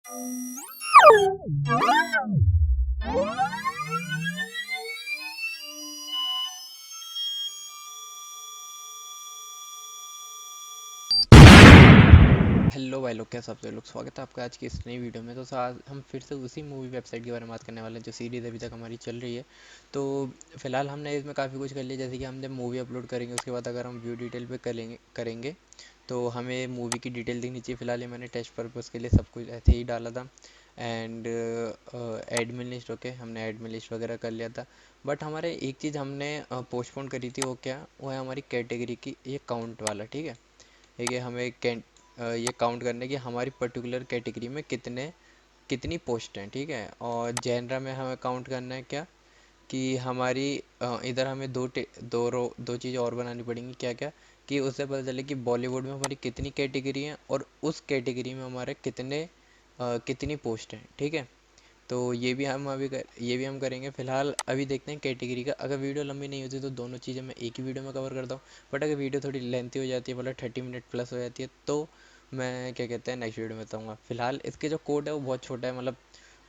Hello भाई लोग, कैसे आप सब लोग? स्वागत है आपका आज की इस नई वीडियो में। तो आज हम फिर से उसी मूवी वेबसाइट के बारे में बात करने वाले हैं जो सीरीज़ अभी तक हमारी चल रही है। तो फिलहाल हमने इसमें काफ़ी कुछ कर लिया, जैसे कि हम जब मूवी अपलोड करेंगे उसके बाद अगर हम व्यू डिटेल पे करेंगे तो हमें मूवी की डिटेल दिखनी चाहिए। फिलहाल ये मैंने टेस्ट पर्पज़ के लिए सब कुछ ऐसे ही डाला था। एंड एडमिन लिस्ट, ओके, हमने एडमिन लिस्ट वगैरह कर लिया था। बट हमारे एक चीज़ हमने पोस्टपोन करी थी, वो क्या? वो है हमारी कैटेगरी की ये काउंट वाला, ठीक है। ठीक है, हमें ये काउंट करने की हमारी पर्टिकुलर कैटेगरी में कितनी पोस्ट हैं, ठीक है। और जेनरा में हमें काउंट करना है क्या, कि हमारी इधर हमें दो चीज़ें और बनानी पड़ेंगी। क्या क्या? कि उससे पता चले कि बॉलीवुड में हमारी कितनी कैटेगरी हैं और उस कैटेगरी में हमारे कितनी पोस्ट हैं, ठीक है। तो ये भी हम करेंगे। फिलहाल अभी देखते हैं कैटेगरी का। अगर वीडियो लंबी नहीं होती तो दोनों चीज़ें मैं एक ही वीडियो में कवर करता हूँ। बट अगर वीडियो थोड़ी लेंथी हो जाती है, मतलब 30 मिनट प्लस हो जाती है, तो मैं क्या कहते हैं नेक्स्ट वीडियो में बताऊँगा। फिलहाल इसके जो कोड है वो बहुत छोटा है, मतलब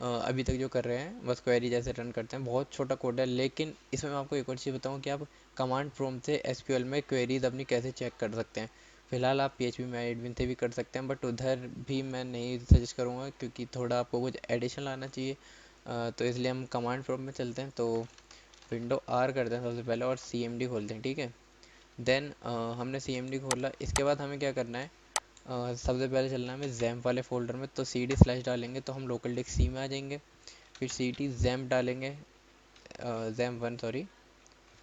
अभी तक जो कर रहे हैं बस क्वेरी जैसे रन करते हैं, बहुत छोटा कोड है। लेकिन इसमें मैं आपको एक और चीज़ बताऊँ कि आप कमांड प्रॉम्प्ट से एसक्यूएल में क्वेरीज अपनी कैसे चेक कर सकते हैं। फिलहाल आप PHP में एडमिन से भी कर सकते हैं, बट उधर भी मैं नहीं सजेस्ट करूँगा क्योंकि थोड़ा आपको कुछ एडिशन लाना चाहिए। तो इसलिए हम कमांड प्रॉम्प्ट में चलते हैं। तो विंडो आर करते हैं सबसे पहले और CMD खोलते हैं, ठीक है। देन हमने CMD खोला, इसके बाद हमें क्या करना है? सबसे पहले चलना है हमें जैम्प वाले फोल्डर में। तो CD/ डालेंगे तो हम लोकल डिस्क C में आ जाएंगे। फिर CD जैम्प डालेंगे, जैम्प 1, सॉरी,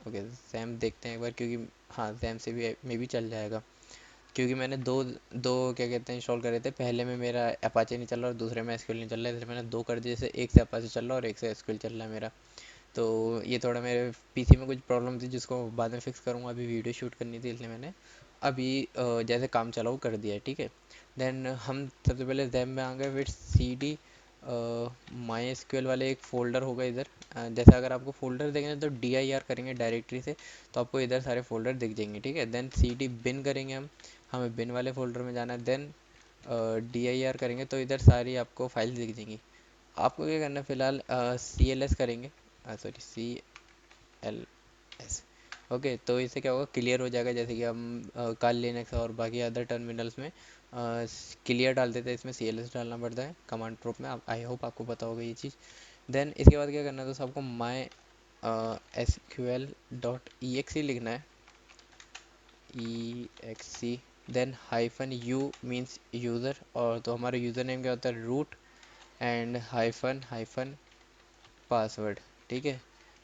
ओके। जैम्प देखते हैं एक बार, क्योंकि हाँ, जैम्प से भी मे भी चल जाएगा, क्योंकि मैंने दो दो क्या कहते हैं इंस्टॉल करे थे। पहले में मेरा अपाचे नहीं चल रहा और दूसरे में एसक्यूएल नहीं चल रहा है, इसलिए मैंने दो कर दिए। जैसे एक से अपाचे चल रहा है और एक से एसक्यूएल चल रहा है मेरा। तो ये थोड़ा मेरे PC में कुछ प्रॉब्लम थी जिसको बाद में फिक्स करूँगा। अभी वीडियो शूट करनी थी इसलिए मैंने अभी जैसे काम चला वो कर दिया है, ठीक है। देन हम सबसे पहले जैम में आ गए। फिर CD माई एसक्यूएल वाले एक फ़ोल्डर होगा इधर। जैसे अगर आपको फ़ोल्डर देखना है तो DIR करेंगे डायरेक्टरी से, तो आपको इधर सारे फ़ोल्डर दिख जाएंगे, ठीक है। देन CD बिन करेंगे हम, हमें बिन वाले फ़ोल्डर में जाना है। देन DIR करेंगे तो इधर सारी आपको फाइल्स दिख जाएंगी। आपको क्या करना है? फिलहाल CLS करेंगे, सॉरी, CLS, ओके। तो इससे क्या होगा, क्लियर हो जाएगा। जैसे कि हम काल लिनक्स और बाकी अदर टर्मिनल्स में क्लियर डाल देते हैं, इसमें CLS डालना पड़ता है कमांड प्रोप में। आई होप आपको पता होगा ये चीज़। देन इसके बाद क्या करना है? तो सबको माई SQL.exe लिखना है, EXE। Then -U means user, और तो हमारा यूज़र नेम क्या होता है? Root. And hyphen hyphen password, ठीक है।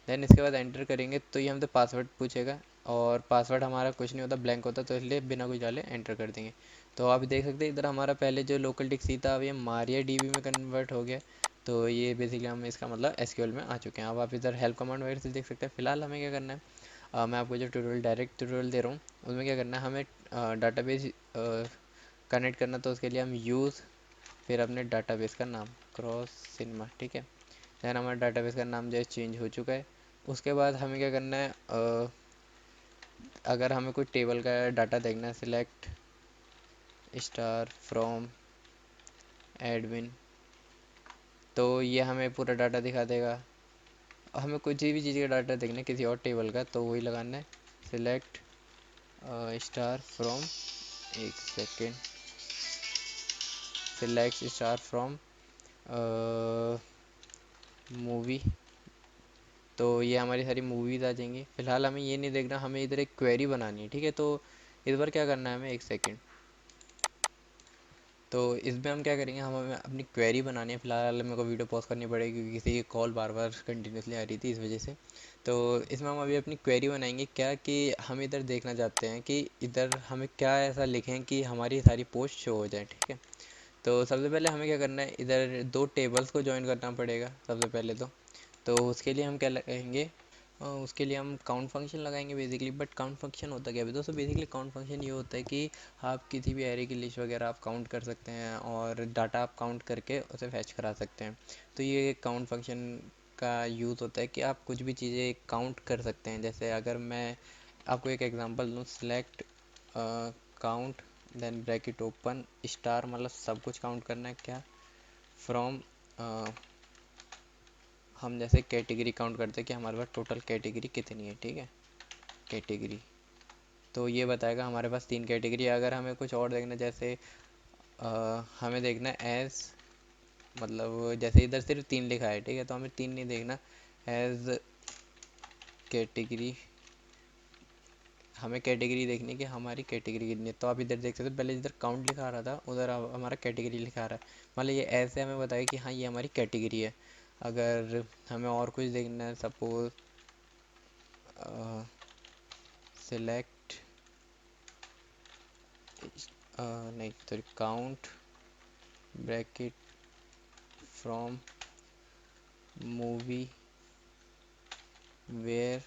देन इसके बाद एंटर करेंगे तो ये हमसे पासवर्ड पूछेगा, और पासवर्ड हमारा कुछ नहीं होता, ब्लैंक होता, तो इसलिए बिना कुछ डाले एंटर कर देंगे। तो आप देख सकते हैं इधर हमारा पहले जो लोकल डिस्क सी था अब ये मारिया DB में कन्वर्ट हो गया। तो ये बेसिकली हम इसका मतलब SQL में आ चुके हैं। अब आप इधर हेल्प कमांड वगैरह से देख सकते हैं। फिलहाल हमें क्या करना है? मैं आपको जो डायरेक्ट ट्यूटोरियल दे रहा हूँ उसमें क्या करना है, हमें डाटाबेस कनेक्ट करना। तो उसके लिए हम यूज़, फिर अपने डाटाबेस का नाम क्रॉस सिनेमा, ठीक है। देन हमारा डाटाबेस का नाम जो है चेंज हो चुका है। उसके बाद हमें क्या करना है? अगर हमें कोई टेबल का डाटा देखना है, सिलेक्ट स्टार फ्रॉम एडमिन, तो ये हमें पूरा डाटा दिखा देगा। हमें कुछ भी चीज़ का डाटा देखना है किसी और टेबल का, तो वही लगाना है, सिलेक्ट स्टार फ्रॉम, एक second, select star from movie. तो ये हमारी सारी मूवीज़ आ जाएंगी। फिलहाल हमें ये नहीं देखना, हमें इधर एक क्वेरी बनानी है, ठीक है। तो इस बार क्या करना है हमें, एक सेकेंड। तो इसमें हम क्या करेंगे, हम हमें अपनी क्वेरी बनानी है। फिलहाल मेरे को वीडियो पॉज करनी पड़ेगी क्योंकि किसी की कॉल बार बार कंटिन्यूसली आ रही थी, इस वजह से। तो इसमें हम अभी अपनी क्वेरी बनाएंगे क्या, कि हम इधर देखना चाहते हैं कि इधर हमें क्या ऐसा लिखें कि हमारी सारी पोस्ट शो हो जाए, ठीक है। तो सबसे पहले हमें क्या करना है, इधर दो टेबल्स को ज्वाइन करना पड़ेगा सबसे पहले तो उसके लिए हम क्या लगाएंगे? उसके लिए हम काउंट फंक्शन लगाएंगे बेसिकली। बट काउंट फंक्शन होता क्या है दोस्तों? बेसिकली काउंट फंक्शन ये होता है कि आप किसी भी एरे की लिस्ट वगैरह आप काउंट कर सकते हैं और डाटा आप काउंट करके उसे फैच करा सकते हैं। तो ये काउंट फंक्शन का यूज़ होता है कि आप कुछ भी चीज़ें काउंट कर सकते हैं। जैसे अगर मैं आपको एक एग्जांपल दूँ, select count, then bracket open star, मतलब सब कुछ काउंट करना है क्या, फ्रॉम, हम जैसे कैटेगरी काउंट करते हैं कि हमारे पास टोटल कैटेगरी कितनी है, ठीक है। कैटेगरी तो ये बताएगा हमारे पास 3 कैटेगरी। अगर हमें कुछ और देखना, जैसे हमें देखना एज, मतलब जैसे इधर सिर्फ 3 लिखा है, ठीक है, तो हमें 3 नहीं देखना, एज कैटेगरी। हमें कैटेगरी देखनी है कि हमारी कैटेगरी कितनी है। तो आप इधर देख सकते हो, पहले जिधर काउंट लिखा आ रहा था उधर अब हमारा कैटेगरी लिखा आ रहा है। मान लीजिए ऐसे हमें बताया कि हाँ ये हमारी कैटेगरी है। अगर हमें और कुछ देखना है, सपोज सिलेक्ट, नहीं sorry, count bracket from movie where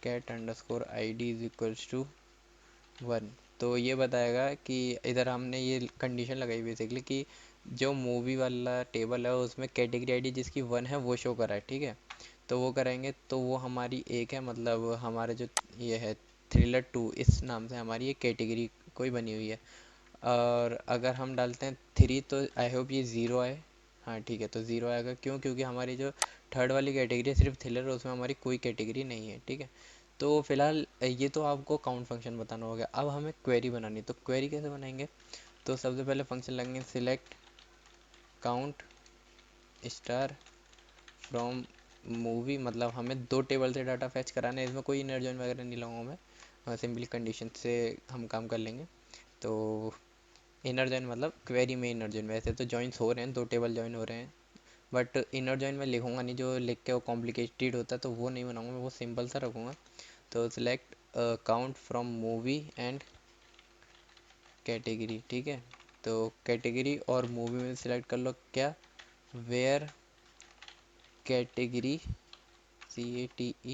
cat underscore I D is equals to 1। तो ये बताएगा कि इधर हमने ये कंडीशन लगाई बेसिकली कि जो मूवी वाला टेबल है उसमें कैटेगरी आईडी जिसकी 1 है वो शो करा है, ठीक है। तो वो कराएंगे तो वो हमारी एक है, मतलब हमारे जो ये है थ्रिलर 2, इस नाम से हमारी ये कैटेगरी कोई बनी हुई है। और अगर हम डालते हैं 3 तो आई होप ये ज़ीरो आए। हाँ ठीक है, तो ज़ीरो आएगा, क्यों? क्योंकि हमारी जो थर्ड वाली कैटेगरी है सिर्फ थ्रिलर, उसमें हमारी कोई कैटेगरी नहीं है, ठीक है। तो फिलहाल ये तो आपको काउंट फंक्शन बताना होगा। अब हमें क्वेरी बनानी, तो क्वेरी कैसे बनाएंगे? तो सबसे पहले फंक्शन लगेंगे select count star from movie, मतलब हमें 2 टेबल से डाटा फैच कराना है, इसमें कोई इनर जॉइन वगैरह नहीं लगाऊंगा मैं, सिंपली कंडीशन से हम काम कर लेंगे। तो इनर जॉइन मतलब क्वेरी में इनर जॉइन, वैसे तो जॉइंस हो रहे हैं, 2 टेबल जॉइन हो रहे हैं, बट इनर जॉइन में लिखूंगा नहीं, जो लिख के वो कॉम्प्लिकेटेड होता है तो वो नहीं बनाऊंगा मैं, वो सिंपल सा रखूँगा। तो select count from movie and category, ठीक है। तो कैटेगरी और मूवी में सिलेक्ट कर लो क्या, वेयर कैटेगरी, CATEGORY.ID,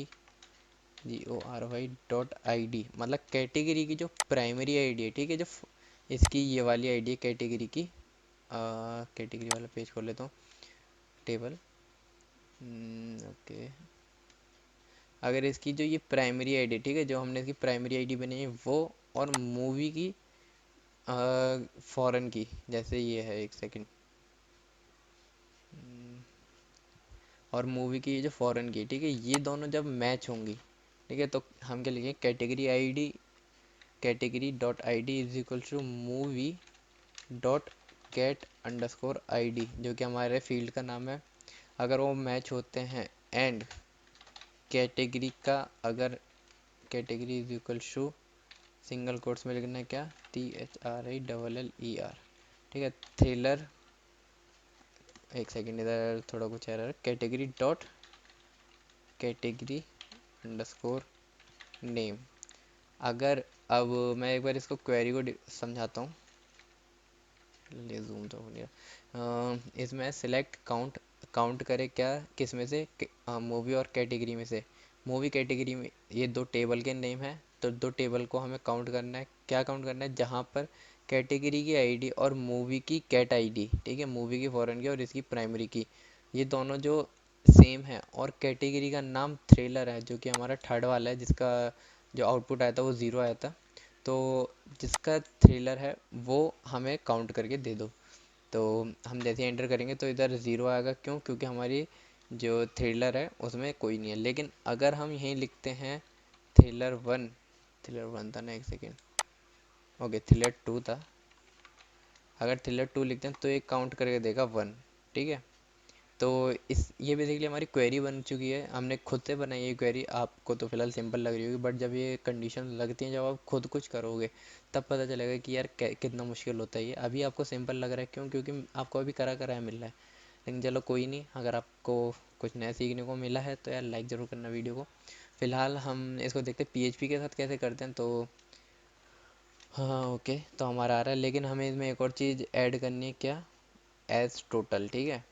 मतलब कैटेगरी की जो प्राइमरी आईडी है, ठीक है, जो इसकी ये वाली आईडी है कैटेगरी की। कैटेगरी वाला पेज खोल लेता हूँ, टेबल। ओके, अगर इसकी जो ये प्राइमरी आईडी, ठीक है, जो हमने इसकी प्राइमरी आईडी बनाई है वो, और मूवी की फॉरेन की, जैसे ये है, एक सेकंड, और मूवी की ये जो फॉरेन की, ठीक है, ये दोनों जब मैच होंगी, ठीक है, तो हम क्या लिखेंगे, category ID, category dot I D is equal to movie dot cat underscore I D, जो कि हमारे फील्ड का नाम है। अगर वो मैच होते हैं, एंड कैटेगरी का, अगर category is equal to, single quotes में लिखना है क्या, THRILLER, ठीक है, थ्रिलर। एक सेकेंड, इधर थोड़ा कुछ error, category dot category underscore name. अगर, अब मैं एक बार इसको क्वेरी को समझाता हूँ, ले जूम तो हो गया। इसमें सिलेक्ट काउंट, काउंट करे क्या, किस में से, मूवी और कैटेगरी में से। मूवी कैटेगरी में ये 2 टेबल के नेम है, तो 2 टेबल को हमें काउंट करना है, क्या काउंट करना है, जहाँ पर कैटेगरी की आईडी और मूवी की कैट आईडी, ठीक है, मूवी की फॉरेन की और इसकी प्राइमरी की, ये दोनों जो सेम है, और कैटेगरी का नाम थ्रिलर है, जो कि हमारा थर्ड वाला है, जिसका जो आउटपुट आया था वो ज़ीरो आया था। तो जिसका थ्रिलर है वो हमें काउंट करके दे दो। तो हम जैसे एंटर करेंगे तो इधर ज़ीरो आएगा, क्यों? क्योंकि हमारी जो थ्रिलर है उसमें कोई नहीं है। लेकिन अगर हम यहीं लिखते हैं थ्रिलर 1, थ्रिलर 1 था ना, एक सेकेंड, ओके, थ्रिलर 2 था, अगर थ्रिलर 2 लिखते हैं तो ये काउंट करके देगा 1, ठीक है। तो इस ये बेसिकली हमारी क्वेरी बन चुकी है, हमने खुद से बनाई है क्वेरी। आपको तो फिलहाल सिंपल लग रही होगी, बट जब ये कंडीशन लगती हैं, जब आप खुद कुछ करोगे तब पता चलेगा कि यार कितना मुश्किल होता है ये। अभी आपको सिंपल लग रहा है, क्यों? क्योंकि आपको अभी करा करा है मिल रहा है। लेकिन चलो कोई नहीं, अगर आपको कुछ नया सीखने को मिला है तो यार लाइक ज़रूर करना वीडियो को। फिलहाल हम इसको देखते हैं PHP के साथ कैसे करते हैं। तो हाँ ओके, तो हमारा आ रहा है, लेकिन हमें इसमें एक और चीज़ ऐड करनी है, क्या, एज टोटल, ठीक है।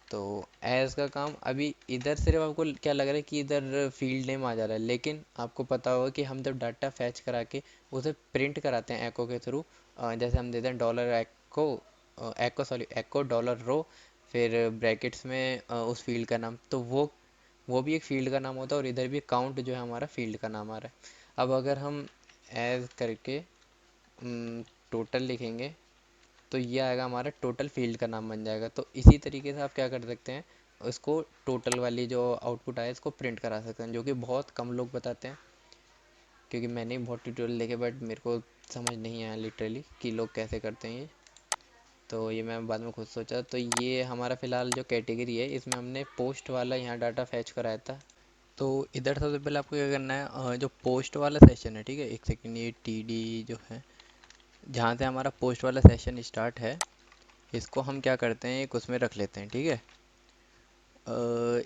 तो एज का काम अभी इधर सिर्फ आपको क्या लग रहा है कि इधर फील्ड नेम आ जा रहा है, लेकिन आपको पता होगा कि हम जब डाटा फैच करा के उसे प्रिंट कराते हैं एको के थ्रू, जैसे हम देते हैं डॉलर एको, एको सॉरी एको डॉलर रो, फिर ब्रैकेट्स में उस फील्ड का नाम, तो वो भी एक फील्ड का नाम होता है, और इधर भी काउंट जो है हमारा फील्ड का नाम आ रहा है। अब अगर हम एज करके टोटल लिखेंगे तो ये आएगा हमारा टोटल फील्ड का नाम बन जाएगा। तो इसी तरीके से आप क्या कर सकते हैं, उसको टोटल वाली जो आउटपुट आए इसको प्रिंट करा सकते हैं, जो कि बहुत कम लोग बताते हैं, क्योंकि मैंने बहुत ट्यूटोरियल देखे बट मेरे को समझ नहीं आया लिटरली कि लोग कैसे करते हैं ये। तो ये मैं बाद में खुद सोचा। तो ये हमारा फ़िलहाल जो कैटेगरी है इसमें हमने पोस्ट वाला यहाँ डाटा फैच कराया था। तो इधर सबसे पहले आपको क्या करना है, जो पोस्ट वाला सेशन है, ठीक है, एक सेकंड, ये टीडी जो है जहाँ से हमारा पोस्ट वाला सेशन स्टार्ट है, इसको हम क्या करते हैं, एक उसमें रख लेते हैं, ठीक है।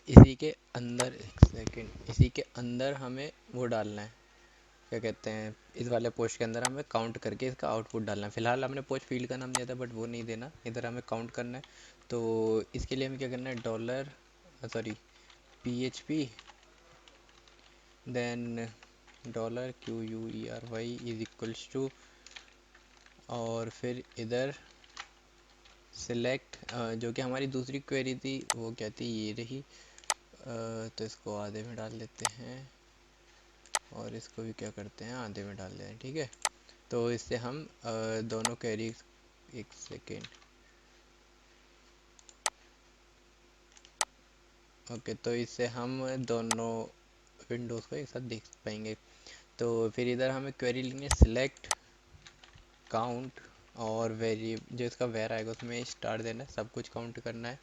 इसी के अंदर, एक सेकंड, इसी के अंदर हमें वो डालना है, क्या कहते हैं, इस वाले पोस्ट के अंदर हमें काउंट करके इसका आउटपुट डालना है। फिलहाल हमने पोस्ट फील्ड का नाम दिया था बट वो नहीं देना, इधर हमें काउंट करना है। तो इसके लिए हमें क्या करना है, dollar sorry PHP then dollar QUERY is equals to, और फिर इधर सिलेक्ट, जो कि हमारी दूसरी क्वेरी थी वो क्या थी, ये रही। तो इसको आधे में डाल देते हैं और इसको भी क्या करते हैं, आधे में डाल देते हैं, ठीक है। तो इससे हम दोनों क्वेरी, एक सेकेंड, ओके, तो इससे हम दोनों विंडोज़ को एक साथ देख पाएंगे। तो फिर इधर हमें क्वेरी लिखनी है सिलेक्ट काउंट, और वेरी जो इसका वेर आएगा उसमें स्टार देना है, सब कुछ काउंट करना है,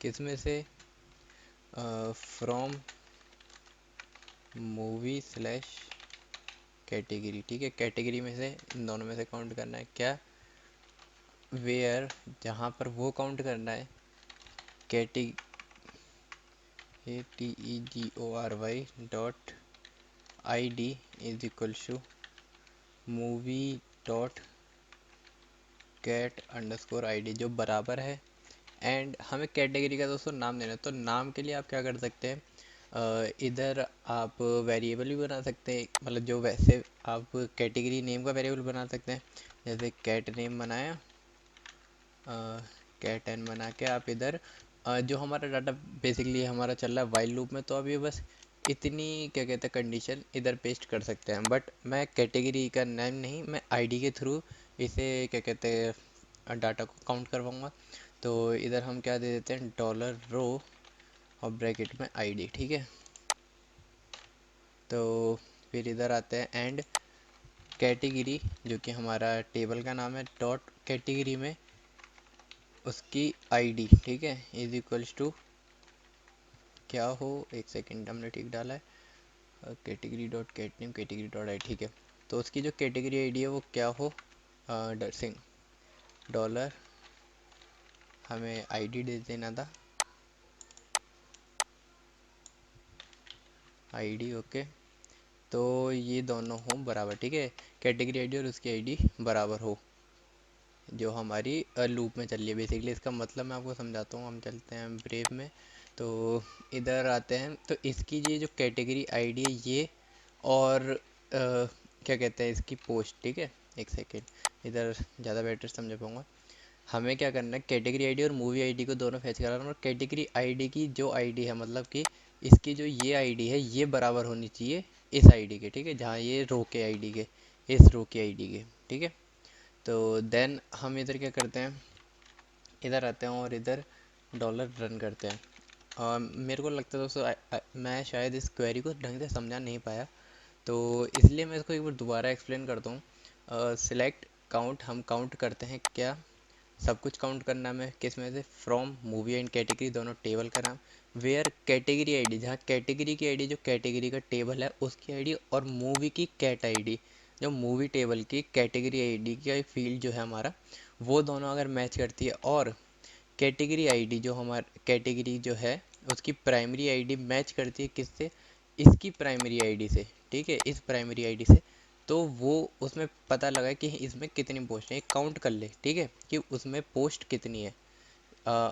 किस में से, फ्रॉम मूवी स्लैश कैटेगरी, ठीक है, कैटेगरी में से, इन दोनों में से काउंट करना है क्या, वेयर जहाँ पर वो काउंट करना है, category ATEGORY dot ID is equal to movie dot cat underscore ID, जो बराबर है, एंड हमें कैटेगरी का दोस्तों नाम देना है। तो नाम के लिए आप क्या कर सकते हैं, इधर आप वेरिएबल भी बना सकते हैं, मतलब जो वैसे आप कैटेगरी नेम का वेरिएबल बना सकते हैं, जैसे कैट नेम बनाया, कैट एन बना के आप इधर जो हमारा डाटा बेसिकली हमारा चल रहा है वाइल लूप में, तो अब ये बस इतनी क्या कहते हैं कंडीशन इधर पेस्ट कर सकते हैं। बट मैं कैटेगरी का नेम नहीं, मैं आईडी के थ्रू इसे क्या कहते हैं डाटा को काउंट करवाऊँगा। तो इधर हम क्या दे देते हैं, डॉलर रो और ब्रैकेट में आईडी, ठीक है। तो फिर इधर आते हैं एंड कैटेगरी, जो कि हमारा टेबल का नाम है, डॉट कैटेगरी में उसकी आईडी, ठीक है, इज इक्वल्स टू क्या हो, एक सेकंड, हमने ठीक डाला है, category dot cat name category dot I, ठीक है। तो उसकी जो कैटेगरी आईडी है वो क्या हो, सिंग डॉलर, हमें आईडी दे देना था, आईडी, ओके। तो ये दोनों हो बराबर, ठीक है, कैटेगरी आईडी और उसकी आईडी बराबर हो, जो हमारी लूप में चल रही है बेसिकली। इसका मतलब मैं आपको समझाता हूँ, हम चलते हैं ब्रेव में। तो इधर आते हैं, तो इसकी ये जो कैटेगरी आईडी है ये, और क्या कहते हैं इसकी पोस्ट, ठीक है, एक सेकेंड, इधर ज़्यादा बेटर समझ पाऊँगा। हमें क्या करना है, कैटेगरी आईडी और मूवी आईडी को दोनों फैच कराना, और कैटेगरी आईडी की जो आईडी है, मतलब कि इसकी जो ये आईडी है ये बराबर होनी चाहिए इस आईडी के, ठीक है, जहाँ ये रो के आईडी के, इस रो की आईडी के, ठीक है। तो देन हम इधर क्या करते हैं, इधर आते हैं और इधर डॉलर रन करते हैं। मेरे को लगता है दोस्तों मैं शायद इस क्वेरी को ढंग से समझा नहीं पाया, तो इसलिए मैं इसको एक बार दोबारा एक्सप्लेन करता हूँ। सिलेक्ट काउंट, हम काउंट करते हैं क्या, सब कुछ काउंट करना है, किस में से, फ्रॉम मूवी एंड कैटेगरी दोनों टेबल का नाम, वेयर कैटेगरी आईडी, जहाँ कैटेगरी की आईडी जो कैटेगरी का टेबल है उसकी आईडी, और मूवी की कैट आईडी जो मूवी टेबल की कैटेगरी आईडी का फील्ड जो है हमारा, वो दोनों अगर मैच करती है, और कैटेगरी आईडी जो हमारा कैटेगरी जो है उसकी प्राइमरी आईडी मैच करती है किससे, इसकी प्राइमरी आईडी से, ठीक है, इस प्राइमरी आईडी से, तो वो उसमें पता लगा कि इसमें कितनी पोस्ट है, काउंट कर ले, ठीक है, कि उसमें पोस्ट कितनी है।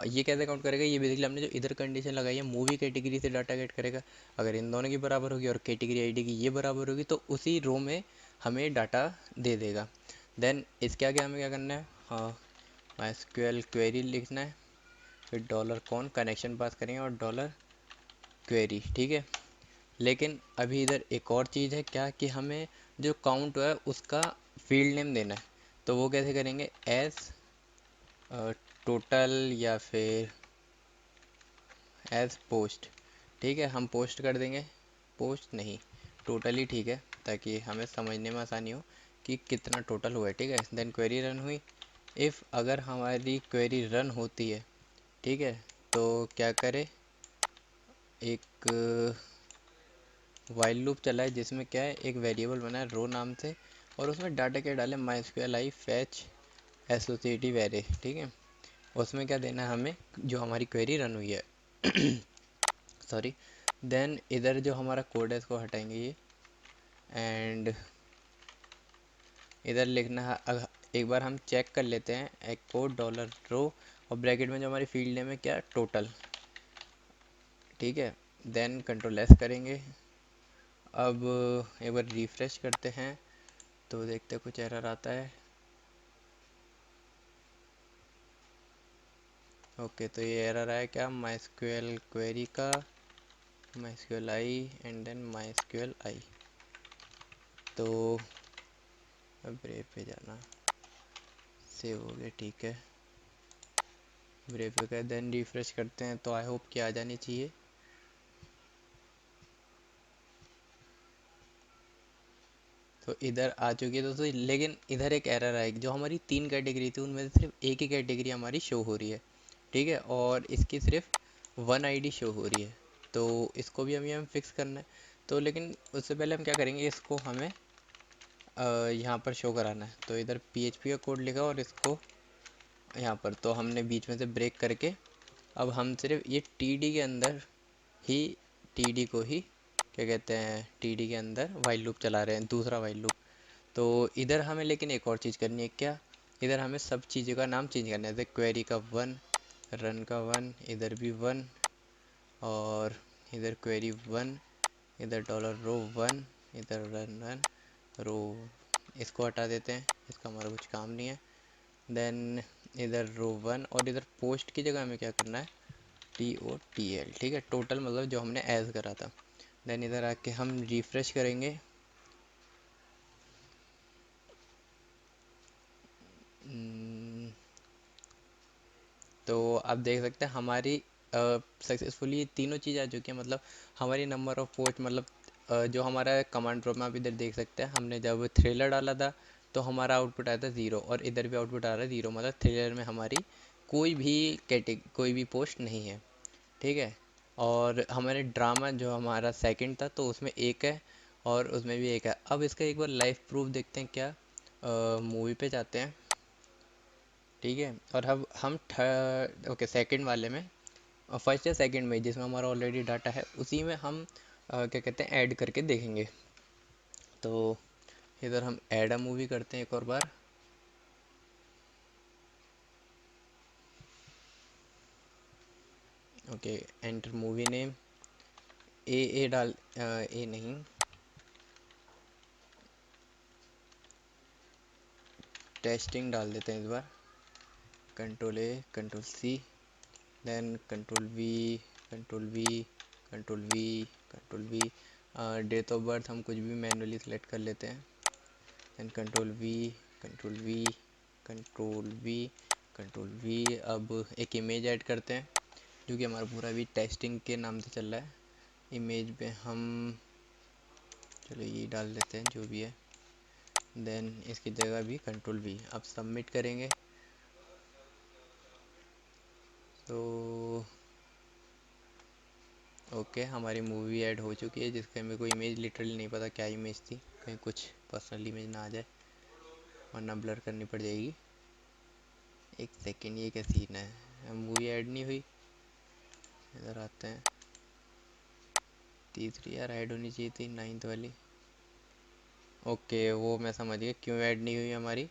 ये कैसे काउंट करेगा, ये बेसिकली हमने जो इधर कंडीशन लगाई है, मूवी कैटेगरी से डाटा गेट करेगा, अगर इन दोनों की बराबर होगी और कैटेगरी आईडी की ये बराबर होगी तो उसी रो में हमें डाटा दे देगा। देन इसके आगे हमें क्या करना है, हाँ, MySQL क्वेरी लिखना है, फिर डॉलर कॉन कनेक्शन पास करेंगे और डॉलर क्वेरी, ठीक है। लेकिन अभी इधर एक और चीज़ है क्या, कि हमें जो काउंट है उसका फील्ड नेम देना है, तो वो कैसे करेंगे, एस टोटल या फिर एज पोस्ट। ठीक है, हम पोस्ट कर देंगे। पोस्ट नहीं, टोटल ही ठीक है, ताकि हमें समझने में आसानी हो कि कितना टोटल हुआ है। ठीक है, देन क्वेरी रन हुई। इफ़ अगर हमारी क्वेरी रन होती है, ठीक है, तो क्या करे, एक वाइल लूप चला है जिसमें क्या है, एक वेरिएबल बना है रो नाम से, और उसमें डाटा क्या डाले, माई स्क्वेल आई फैच एसोसिएटिव एरे। ठीक है, उसमें क्या देना है हमें, जो हमारी क्वेरी रन हुई है। सॉरी। देन इधर जो हमारा कोड है इसको हटाएंगे ये, एंड इधर लिखना है एक बार हम चेक कर लेते हैं, एको डॉलर रो, और ब्रैकेट में जो हमारी फील्ड नेम है क्या, टोटल। ठीक है, देन कंट्रोल एस करेंगे। अब एक बार रिफ्रेश करते हैं तो देखते हैं कुछ एरर आता है। ओके, तो ये एरर आया क्या, माई स्क्वेल क्वेरी का, माई स्क्वेल आई एंड देन माई स्क्वेल आई। तो अब ब्रेव पे जाना, सेव हो गया, ठीक है, ब्रेव पे गए, देन रिफ्रेश करते हैं तो आई होप कि आ जानी चाहिए। तो इधर आ चुकी है दोस्तों, लेकिन इधर एक एरर आएगी, जो हमारी 3 कैटेगरी थी उनमें से सिर्फ एक ही कैटेगरी हमारी शो हो रही है। ठीक है, और इसकी सिर्फ 1 आईडी शो हो रही है। तो इसको भी हमें फिक्स करना है। तो लेकिन उससे पहले हम क्या करेंगे, इसको हमें यहाँ पर शो कराना है। तो इधर PHP का कोड लिखा और इसको यहाँ पर, तो हमने बीच में से ब्रेक करके अब हम सिर्फ ये TD के अंदर ही, TD को ही क्या कहते हैं, TD के अंदर वाइल लूप चला रहे हैं, दूसरा वाइल लूप। तो इधर हमें लेकिन एक और चीज़ करनी है क्या, इधर हमें सब चीज़ों का नाम चेंज करना है। जैसे क्वेरी का 1, रन का 1, इधर भी 1, और इधर क्वेरी 1, इधर डॉलर रो 1, इधर रन रन रो। इसको हटा देते हैं, इसका हमारा कुछ काम नहीं है। देन इधर रो 1, और इधर पोस्ट की जगह हमें क्या करना है, TOTL। ठीक है, टोटल मतलब जो हमने एज करा था। देन इधर आके हम रिफ्रेश करेंगे। हम्म, तो आप देख सकते हैं हमारी सक्सेसफुली ये तीनों चीज़ आ चुकी है। मतलब हमारी नंबर ऑफ पोस्ट, मतलब जो हमारा कमांड प्रोम्प्ट में आप इधर देख सकते हैं, हमने जब थ्रिलर डाला था तो हमारा आउटपुट आया था 0, और इधर भी आउटपुट आ रहा है 0, मतलब थ्रिलर में हमारी कोई भी पोस्ट नहीं है। ठीक है, और हमारे ड्रामा जो हमारा सेकंड था तो उसमें एक है, और उसमें भी एक है। अब इसका एक बार लाइव प्रूफ देखते हैं क्या, मूवी पे जाते हैं। ठीक है, और अब हम थर्ड, ओके, सेकंड वाले में, फर्स्ट या सेकंड में जिसमें हमारा ऑलरेडी डाटा है उसी में हम क्या कहते हैं, ऐड करके देखेंगे। तो इधर हम ऐड अ मूवी करते हैं एक और बार। Okay, enter movie name, A डाल, ए नहीं, टेस्टिंग डाल देते हैं इस बार। Control A, control C, then control V, control V, control V, control V। Date of birth हम कुछ भी मैनुअली सेलेक्ट कर लेते हैं। Then control V, control V, control V, control V। अब एक इमेज ऐड करते हैं, जो कि हमारा पूरा भी टेस्टिंग के नाम से चल रहा है। इमेज पे हम, चलो ये डाल देते हैं जो भी है। देन इसकी जगह भी कंट्रोल V। अब सबमिट करेंगे तो ओके, हमारी मूवी ऐड हो चुकी है, जिसका मेरे को इमेज लिटरली नहीं पता क्या इमेज थी, कहीं कुछ पर्सनल इमेज ना आ जाए वरना ब्लर करनी पड़ जाएगी। एक सेकेंड, ये क्या सीन है, मूवी ऐड नहीं हुई। इधर आते हैं, तीसरी यार ऐड होनी चाहिए थी, 9th वाली। ओके, वो मैं समझ गया क्यों ऐड नहीं हुई हमारी,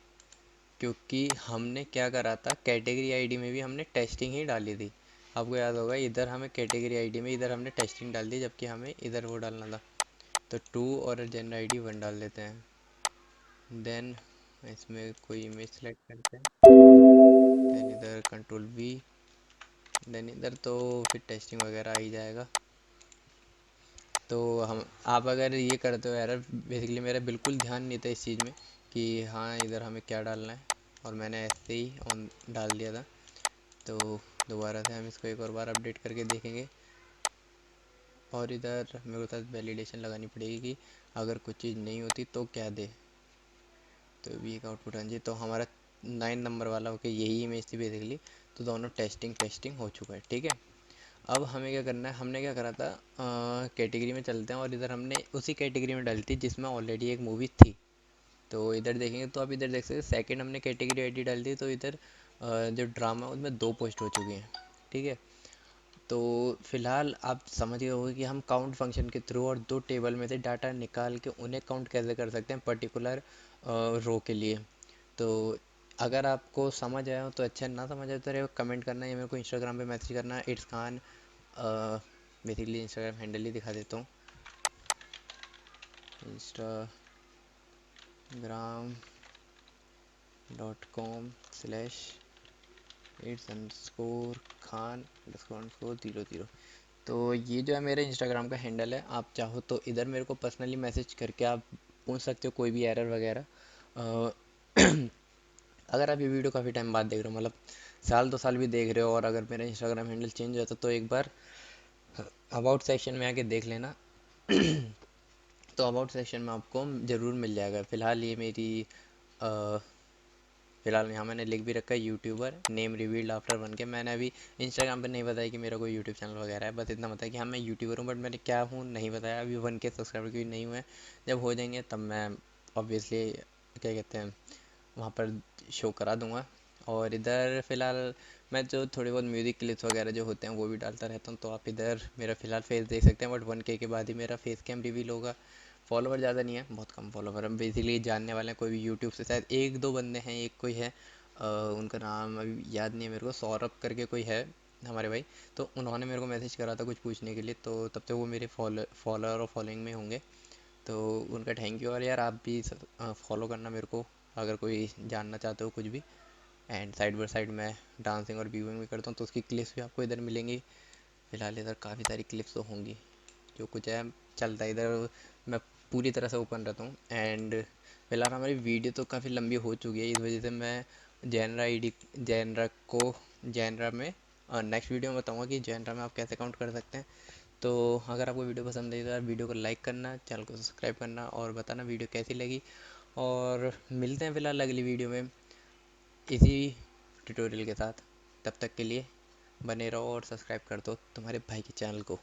क्योंकि हमने क्या करा था, कैटेगरी आईडी में भी हमने टेस्टिंग ही डाली थी। आपको याद होगा, इधर हमें कैटेगरी आईडी में, इधर हमने टेस्टिंग डाल दी, जबकि हमें इधर वो डालना था। तो 2 और जनरल आईडी 1 डाल देते हैं। देन इसमें कोई इमेज सेलेक्ट करते हैं, देन इधर कंट्रोल V, देन इधर तो फिर टेस्टिंग वगैरह आ ही जाएगा। तो हम, आप अगर ये करते हो एरर, बेसिकली मेरा बिल्कुल ध्यान नहीं था इस चीज़ में कि हाँ इधर हमें क्या डालना है। और मैंने ऐसे ही ऑन डाल दिया था। तो दोबारा से हम इसको एक और बार अपडेट करके देखेंगे। और इधर मेरे को साथ वैलिडेशन लगानी पड़ेगी कि अगर कुछ चीज़ नहीं होती तो क्या दे। तो भी एक आउटपुट, हाँ जी, तो हमारा 9 नंबर वाला ओके यही इमेज थी बेसिकली। तो दोनों टेस्टिंग टेस्टिंग हो चुका है, ठीक है। अब हमें क्या करना है, हमने क्या करा था, कैटेगरी में चलते हैं और इधर हमने उसी कैटेगरी में डाली थी जिसमें ऑलरेडी एक मूवी थी। तो इधर देखेंगे तो आप इधर देख सकते हैं सेकंड हमने कैटेगरी आईडी डाल दी, तो इधर जो ड्रामा उसमें 2 पोस्ट हो चुकी हैं, ठीक है। तो फिलहाल आप समझ गए होंगे कि हम काउंट फंक्शन के थ्रू और 2 टेबल में से डाटा निकाल के उन्हें काउंट कैसे कर सकते हैं पर्टिकुलर रो के लिए। तो अगर आपको समझ आया हो तो अच्छा, ना समझ आया तो कमेंट करना या मेरे को इंस्टाग्राम पे मैसेज करना, it's Khan. Basically Instagram handle ही दिखा देता हूँ, instagram.com/its_khan_0 0। तो ये जो है मेरे इंस्टाग्राम का हैंडल है। आप चाहो तो इधर मेरे को पर्सनली मैसेज करके आप पूछ सकते हो कोई भी एरर वगैरह। अ, अगर आप ये वीडियो काफ़ी टाइम बाद देख रहे हो, मतलब साल 2 साल भी देख रहे हो, और अगर मेरा इंस्टाग्राम हैंडल चेंज हो जाता तो एक बार अबाउट सेक्शन में आके देख लेना। तो अबाउट सेक्शन में आपको ज़रूर मिल जाएगा। फ़िलहाल ये मेरी अ, फिलहाल यहाँ मैंने लिख भी रखा है YouTuber name revealed after 1K। मैंने अभी इंस्टाग्राम पर नहीं बताया कि मेरा कोई यूट्यूब चैनल वगैरह है, बस इतना बताया कि हाँ मैं यूट्यूबर हूँ, बट मैंने क्या हूँ नहीं बताया। अभी 1K सब्सक्राइबर क्यों नहीं हुए, जब हो जाएंगे तब मैं ऑब्वियसली क्या कहते हैं वहाँ पर शो करा दूंगा। और इधर फ़िलहाल मैं जो थोड़ी बहुत म्यूज़िक क्लिप्स वगैरह जो होते हैं वो भी डालता रहता हूँ। तो आप इधर मेरा फ़िलहाल फेस देख सकते हैं, बट 1K के बाद ही मेरा फेस कैम रिवील होगा। फॉलोवर ज़्यादा नहीं है, बहुत कम फॉलोवर हम बेसिकली जानने वाले हैं। कोई भी यूट्यूब से शायद 1-2 बंदे हैं, एक कोई है उनका नाम अभी याद नहीं है मेरे को, सौरभ करके कोई है हमारे भाई। तो उन्होंने मेरे को मैसेज करा था कुछ पूछने के लिए, तो तब तक वो मेरे फॉलोअर और फॉलोइंग में होंगे। तो उनका थैंक यू। और यार आप भी फॉलो करना मेरे को अगर कोई जानना चाहते हो कुछ भी। एंड साइड बाय साइड मैं डांसिंग और व्यूइंग भी करता हूँ, तो उसकी क्लिप्स भी आपको इधर मिलेंगी। फिलहाल इधर काफ़ी सारी क्लिप्स तो होंगी, जो कुछ है चलता है इधर। मैं पूरी तरह से ओपन रहता हूँ। एंड फिलहाल हमारी वीडियो तो काफ़ी लंबी हो चुकी है, इस वजह से मैं जैनरा में नेक्स्ट वीडियो में बताऊँगा कि जैनरा में आप कैसे काउंट कर सकते हैं। तो अगर आपको वीडियो पसंद आई तो यार वीडियो को लाइक करना, चैनल को सब्सक्राइब करना और बताना वीडियो कैसी लगी। और मिलते हैं फिलहाल अगली वीडियो में इसी ट्यूटोरियल के साथ। तब तक के लिए बने रहो और सब्सक्राइब कर दो तुम्हारे भाई के चैनल को।